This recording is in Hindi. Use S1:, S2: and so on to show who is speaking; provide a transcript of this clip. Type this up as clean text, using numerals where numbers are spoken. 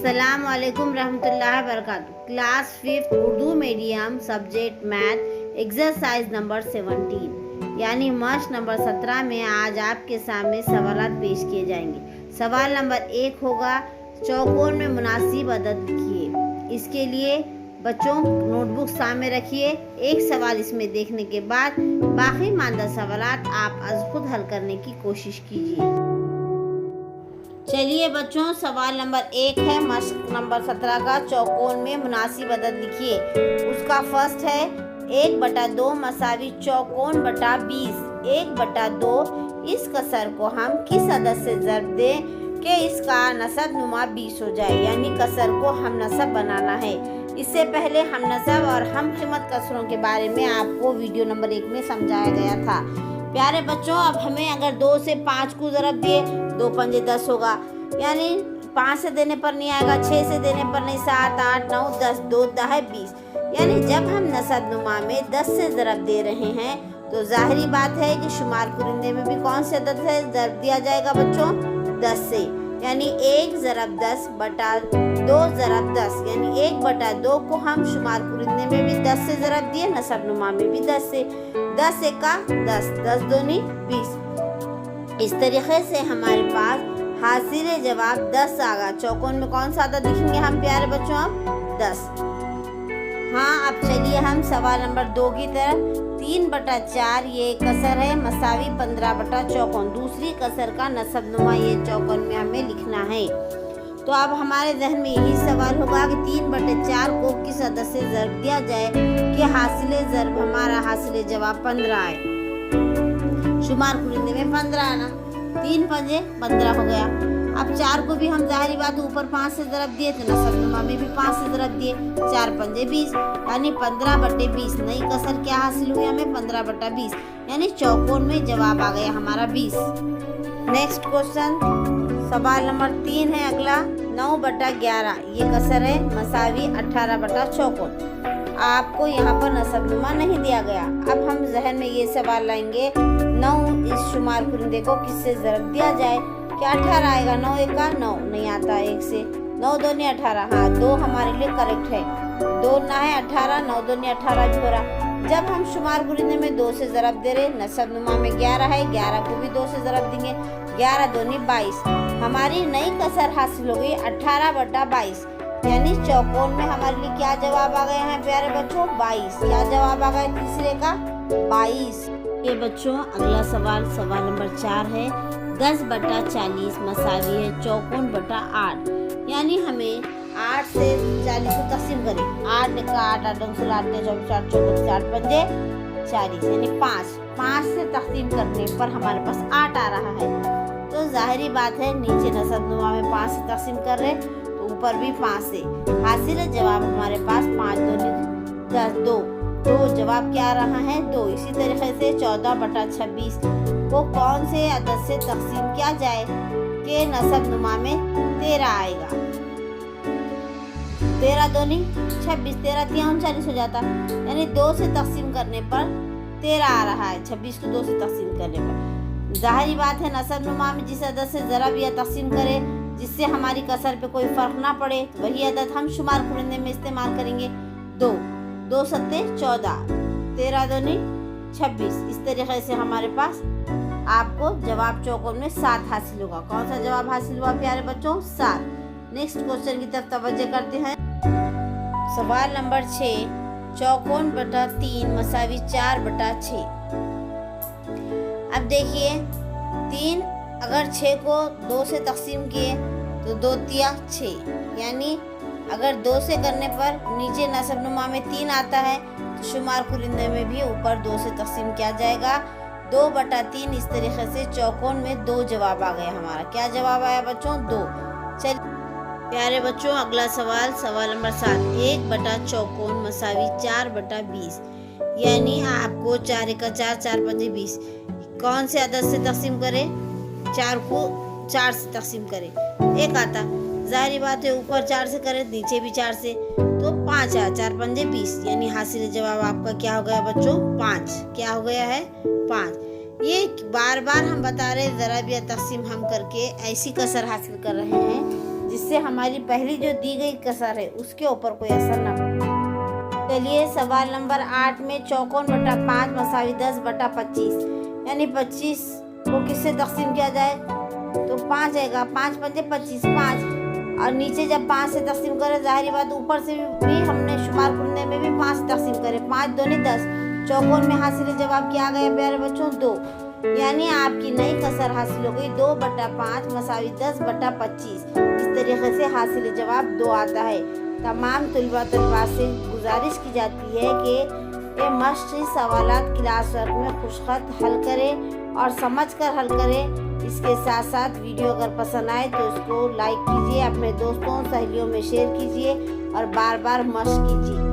S1: अस्सलाम वालेकुम रहमतुल्लाहि वबरकातुहू। Class 5 Urdu medium subject math exercise number 17 यानी मश्क नंबर 17 में आज आपके सामने सवालात पेश किए जाएंगे। सवाल नंबर 1 होगा, चौकोन में मुनासिब अदद लिखिए। इसके लिए बच्चों नोटबुक सामने रखिए। एक सवाल इसमें देखने के बाद बाकी मानदा सवालात आप आज खुद हल करने की कोशिश कीजिए। चलिए बच्चों, सवाल नंबर 1 है मश्क नंबर 17 का, चौकोन में मुनासिब अदद लिखिए। उसका फर्स्ट है 1/2 मसावी चौकोन बटा 20। 1/2 इस कसर को हम किस अदद से ज़र्ब दें कि इसका नसब नुमा 20 हो जाए, यानी कसर को हम नसब बनाना है। इससे पहले हम नसब और हम कीमत कसरों के बारे में आपको वीडियो नंबर 1 में समझाया गया था। प्यारे बच्चों, अब हमें अगर 2 से 5 को ज़रब दिए, 2 पंजे 10 होगा, यानी 5 से देने पर नहीं आएगा, 6 से देने पर नहीं, 7 8 9 10, 2 10 20। यानी जब हम नसब नुमा में 10 से ज़रब दे रहे हैं तो जाहिरी बात है कि शुमार कुरिंदे में भी कौन से अदद से ज़रब दिया जाएगा बच्चों, 10 से। यानी 1 ज़रब 10 बटा 2 ज़रब 10, यानी 1/2 को हम शुमार कुरिंदे में भी 10 से ज़रब दिए, नसब नुमा में भी 10 से। 10 एका 10, 10 दूनी 20। इस तरीके से हमारे पास हासिल जवाब 10 आ गया। चौकोन में कौन सा अदद लिखेंगे हम प्यारे बच्चों, अब 10। हाँ, अब चलिए हम सवाल नंबर 2 की तरफ। 3/4 ये कसर है मसावी 15 चौकोन। दूसरी कसर का नसब नुमा ये चौकोन में हमें लिखना है। तो अब हमारे जहन में यही सवाल होगा कि 3/4 को किस अदद से ज़र्ब दिया जाए कि हासिल ज़र्ब हमारा हासिल जवाब 15 आए। शुमार कुरिंदे में 15 आना, 3 पंजे 15 हो गया। अब 4 को भी हम जाहिर बात ऊपर 5 से ज़रब दिए तो नसब नुमा में भी 5 से ज़रब दिए, 4 पंजे 20, यानी 15/20। नई कसर क्या हासिल हुई हमें, 15/20, यानी चौकोन में जवाब आ गया हमारा 20। नेक्स्ट क्वेश्चन सवाल नंबर 3 है अगला, 9/11 ये कसर है मसावी 18 चौकोन। आपको यहाँ पर नसब नुमा नहीं दिया गया। अब हम जहन में ये सवाल लाएंगे, 9 इस शुमार कुरिंदे को किससे ज़रब दिया जाए, क्या 18 आएगा। 9 एका 9 नहीं आता, 1 से 9 दूनी 18, हाँ 2 हमारे लिए करेक्ट है। 2 ना है 18, 9 दूनी 18 भी हो रहा। जब हम शुमार कुरिंदे में 2 से ज़रब दे रहे, नसब नुमा में 11 है, 11 को भी 2 से ज़रब देंगे, 11 दूनी 22। हमारी नई कसर हासिल हो गई 18/22, यानी चौकोन में हमारे लिए क्या जवाब आ गया है प्यारे बच्चों, 22। क्या जवाब आ गया तीसरे का, 22। ये बच्चों अगला सवाल सवाल नंबर 4 है, 10/40 मसावी है चौकोन बटा 8। यानी हमें 8 से 40 को तकसीम करें। 8 का 8 8 8 24 8 24 8 पंजे 40, यानी 5 से तकसीम करने पर हमारे पास 8 आ रहा है। तो जाहिरी बात है नीचे नसब नुमा में 5 से तकसीम कर रहे तो ऊपर भी 5 से। हासिल जवाब हमारे पास 5 दूनी 10, 2 जवाब क्या आ रहा है, 2। इसी तरीके से 14/26 को कौन से अदद से तकसीम किया जाए कि नसब नुमा में 13 आएगा। 13 दूनी 26, 13 तिया 39 हो जाता, यानी 2 से तकसीम करने पर 13 आ रहा है। 26 को 2 से तकसीम करने पर जाहिरी बात है नसब नुमा में जिस अदद से ज़रब या तकसीम करे जिससे हमारी कसर पे कोई फ़र्क ना पड़े, वही अदद हम शुमार कुरिंदे में इस्तेमाल करेंगे। 2 2 सत्ते 14, 13 दूनी 26। इस तरीके से हमारे पास आपको जवाब चौकोन में 7 हासिल होगा। कौन सा जवाब हासिल हुआ प्यारे बच्चों, 7। नेक्स्ट क्वेश्चन की तरफ तवज्जो करते हैं। सवाल नंबर 6, चौकोन बटा 3 मसावी 4/6। अब देखिए 3 अगर 6 को 2 से तकसीम किए तो 2 तिया 6, यानी अगर 2 से करने पर नीचे नसब नुमा में 3 आता है तो शुमार कुरिंदे में भी ऊपर 2 से तकसीम किया जाएगा, 2/3। इस तरीके से चौकोन में 2 जवाब आ गया हमारा। क्या जवाब आया बच्चों, 2। चलिए प्यारे बच्चों अगला सवाल सवाल नंबर 7, 1 चौकोन मसावी 4/20। यानी आपको 4 एका 4 4 पंजे 20, कौन से अदद से तकसीम करें, 4 को 4 से तकसीम करें, 1 आता। जाहिर बात है ऊपर 4 से करें नीचे भी 4 से, तो 5 आया, 4 पंजे 20, यानी हासिल जवाब आपका क्या हो गया बच्चों, 5। क्या हो गया है, 5। ये बार बार हम बता रहे ज़रब या तकसीम हम करके ऐसी कसर हासिल कर रहे हैं जिससे हमारी पहली जो दी गई कसर है उसके ऊपर कोई असर ना पड़े। चलिए सवाल नंबर 8 में 54/5 मसावी 10/25, यानी 25 को किससे तकसीम किया जाए, तो 5 आएगा। 5 पंजे 25, 5, और नीचे जब 5 से तकसीम करें, जाहिर बात ऊपर से भी हमने शुमार करने में भी 5 से तकसीम करें। 5 दूनी 10, चौकोन में हासिल जवाब क्या आ गया प्यारे बच्चों, 2, यानी आपकी नई कसर हासिल हो गई 2/5 मसावी 10/25। इस तरीके से हासिल जवाब 2 आता है। तमाम तलबा से गुजारिश की जाती है कि ये मश्क़ी सवालात क्लास वर्क में खुशखत हल करें और समझ कर हल करें। इसके साथ साथ वीडियो अगर पसंद आए तो इसको लाइक कीजिए, अपने दोस्तों सहेलियों में शेयर कीजिए और बार बार मश्क कीजिए।